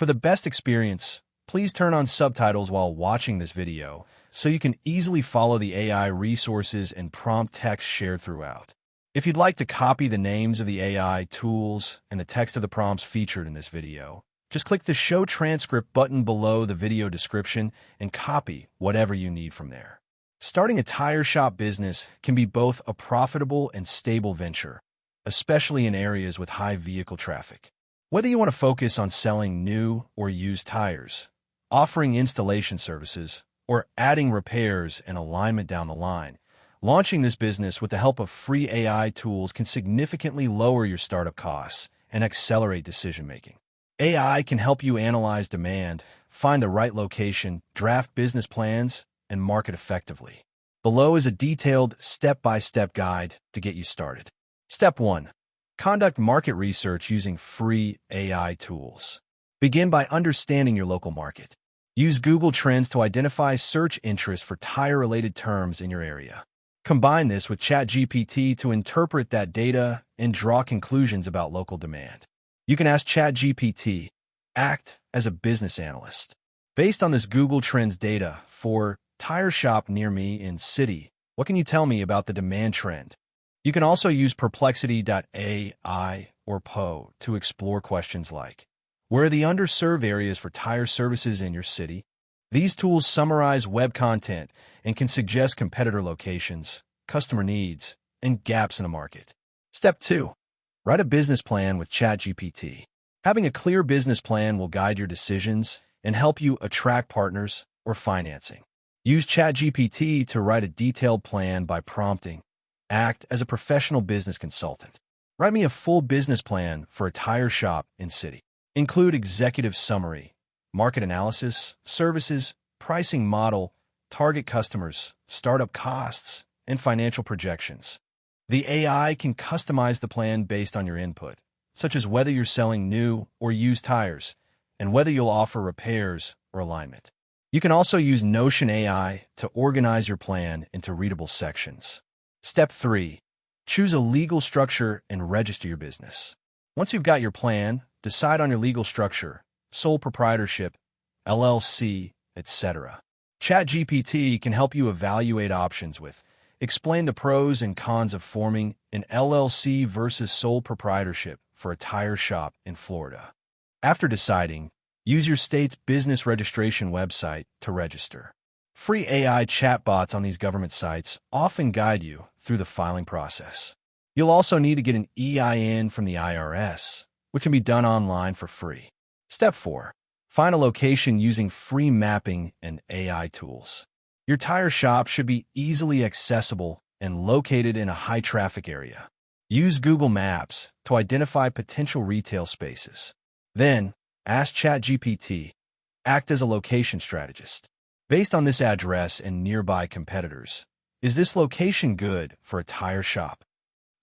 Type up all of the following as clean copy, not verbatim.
For the best experience, please turn on subtitles while watching this video so you can easily follow the AI resources and prompt text shared throughout. If you'd like to copy the names of the AI tools and the text of the prompts featured in this video, just click the Show Transcript button below the video description and copy whatever you need from there. Starting a tire shop business can be both a profitable and stable venture, especially in areas with high vehicle traffic. Whether you want to focus on selling new or used tires, offering installation services, or adding repairs and alignment down the line, launching this business with the help of free AI tools can significantly lower your startup costs and accelerate decision-making. AI can help you analyze demand, find the right location, draft business plans, and market effectively. Below is a detailed step-by-step guide to get you started. Step 1. Conduct market research using free AI tools. Begin by understanding your local market. Use Google Trends to identify search interest for tire-related terms in your area. Combine this with ChatGPT to interpret that data and draw conclusions about local demand. You can ask ChatGPT, act as a business analyst. Based on this Google Trends data for tire shop near me in city, what can you tell me about the demand trend? You can also use Perplexity.ai or Poe to explore questions like, where are the underserved areas for tire services in your city? These tools summarize web content and can suggest competitor locations, customer needs, and gaps in the market. Step 2. Write a business plan with ChatGPT. Having a clear business plan will guide your decisions and help you attract partners or financing. Use ChatGPT to write a detailed plan by prompting, act as a professional business consultant. Write me a full business plan for a tire shop in city. Include executive summary, market analysis, services, pricing model, target customers, startup costs, and financial projections. The AI can customize the plan based on your input, such as whether you're selling new or used tires, and whether you'll offer repairs or alignment. You can also use Notion AI to organize your plan into readable sections. Step 3. Choose a legal structure and register your business. Once you've got your plan, decide on your legal structure, sole proprietorship, LLC, etc. ChatGPT can help you evaluate options with, explain the pros and cons of forming an LLC versus sole proprietorship for a tire shop in Florida. After deciding, use your state's business registration website to register. Free AI chatbots on these government sites often guide you through the filing process. You'll also need to get an EIN from the IRS, which can be done online for free. Step 4. Find a location using free mapping and AI tools. Your tire shop should be easily accessible and located in a high-traffic area. Use Google Maps to identify potential retail spaces. Then, ask ChatGPT, act as a location strategist. Based on this address and nearby competitors, is this location good for a tire shop?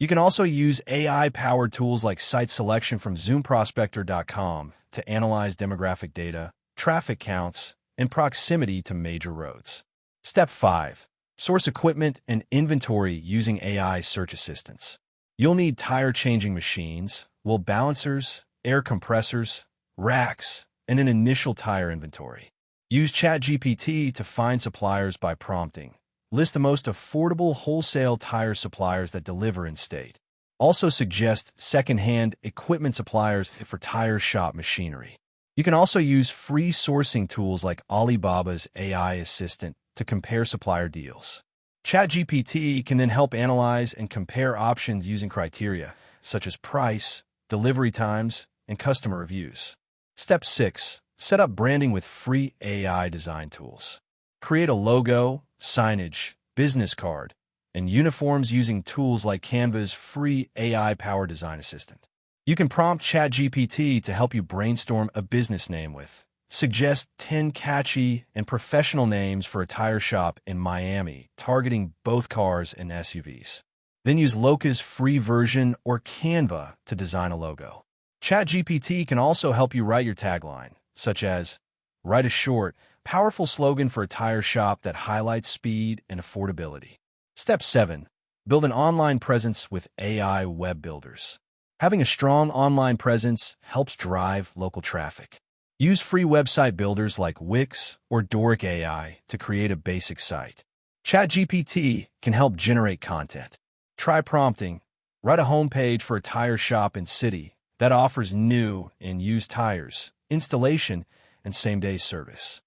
You can also use AI-powered tools like site selection from ZoomProspector.com to analyze demographic data, traffic counts, and proximity to major roads. Step 5. Source equipment and inventory using AI search assistants. You'll need tire-changing machines, wheel balancers, air compressors, racks, and an initial tire inventory. Use ChatGPT to find suppliers by prompting. List the most affordable wholesale tire suppliers that deliver in-state. Also suggest second-hand equipment suppliers for tire shop machinery. You can also use free sourcing tools like Alibaba's AI assistant to compare supplier deals. ChatGPT can then help analyze and compare options using criteria such as price, delivery times, and customer reviews. Step 6. Set up branding with free AI design tools. Create a logo, signage, business card, and uniforms using tools like Canva's free AI-powered design assistant. You can prompt ChatGPT to help you brainstorm a business name with. Suggest 10 catchy and professional names for a tire shop in Miami, targeting both cars and SUVs. Then use Loca's free version or Canva to design a logo. ChatGPT can also help you write your tagline, such as, write a short, powerful slogan for a tire shop that highlights speed and affordability. Step 7. Build an online presence with AI web builders. Having a strong online presence helps drive local traffic. Use free website builders like Wix or Doric AI to create a basic site. ChatGPT can help generate content. Try prompting. Write a homepage for a tire shop in city that offers new and used tires, installation, and same-day service.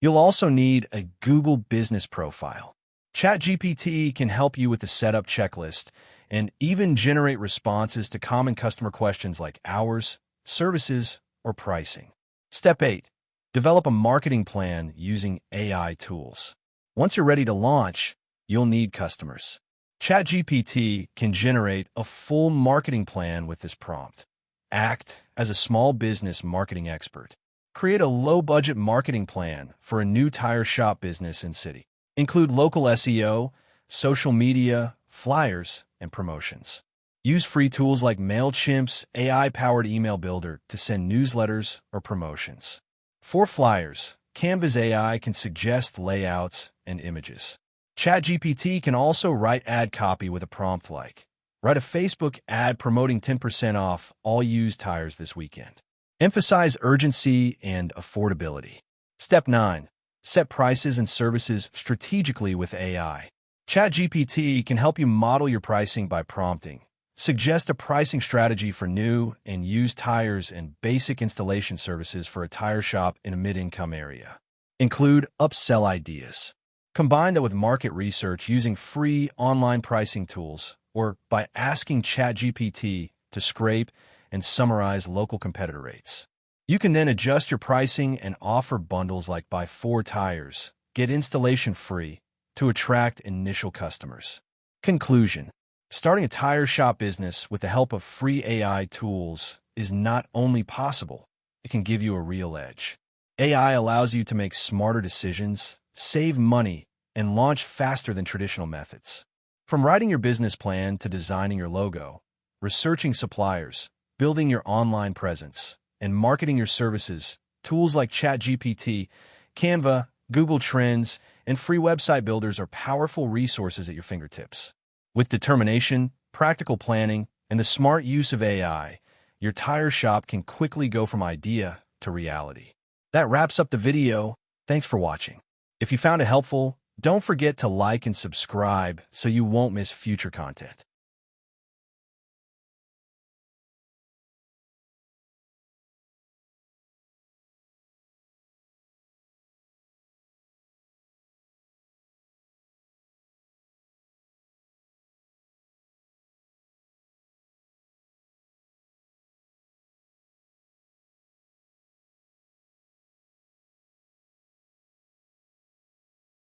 You'll also need a Google Business Profile. ChatGPT can help you with the setup checklist and even generate responses to common customer questions like hours, services, or pricing. Step 8. Develop a marketing plan using AI tools. Once you're ready to launch, you'll need customers. ChatGPT can generate a full marketing plan with this prompt. Act as a small business marketing expert. Create a low-budget marketing plan for a new tire shop business in city. Include local SEO, social media, flyers, and promotions. Use free tools like MailChimp's AI-powered email builder to send newsletters or promotions. For flyers, Canva's AI can suggest layouts and images. ChatGPT can also write ad copy with a prompt like, write a Facebook ad promoting 10% off all used tires this weekend. Emphasize urgency and affordability. Step 9. Set prices and services strategically with AI. ChatGPT can help you model your pricing by prompting. Suggest a pricing strategy for new and used tires and basic installation services for a tire shop in a mid-income area. Include upsell ideas. Combine that with market research using free online pricing tools or by asking ChatGPT to scrape and summarize local competitor rates. You can then adjust your pricing and offer bundles like buy 4 tires, get installation free to attract initial customers. Conclusion. Starting a tire shop business with the help of free AI tools is not only possible, it can give you a real edge. AI allows you to make smarter decisions, save money, and launch faster than traditional methods. From writing your business plan to designing your logo, researching suppliers, building your online presence, and marketing your services, tools like ChatGPT, Canva, Google Trends, and free website builders are powerful resources at your fingertips. With determination, practical planning, and the smart use of AI, your tire shop can quickly go from idea to reality. That wraps up the video. Thanks for watching. If you found it helpful, don't forget to like and subscribe so you won't miss future content.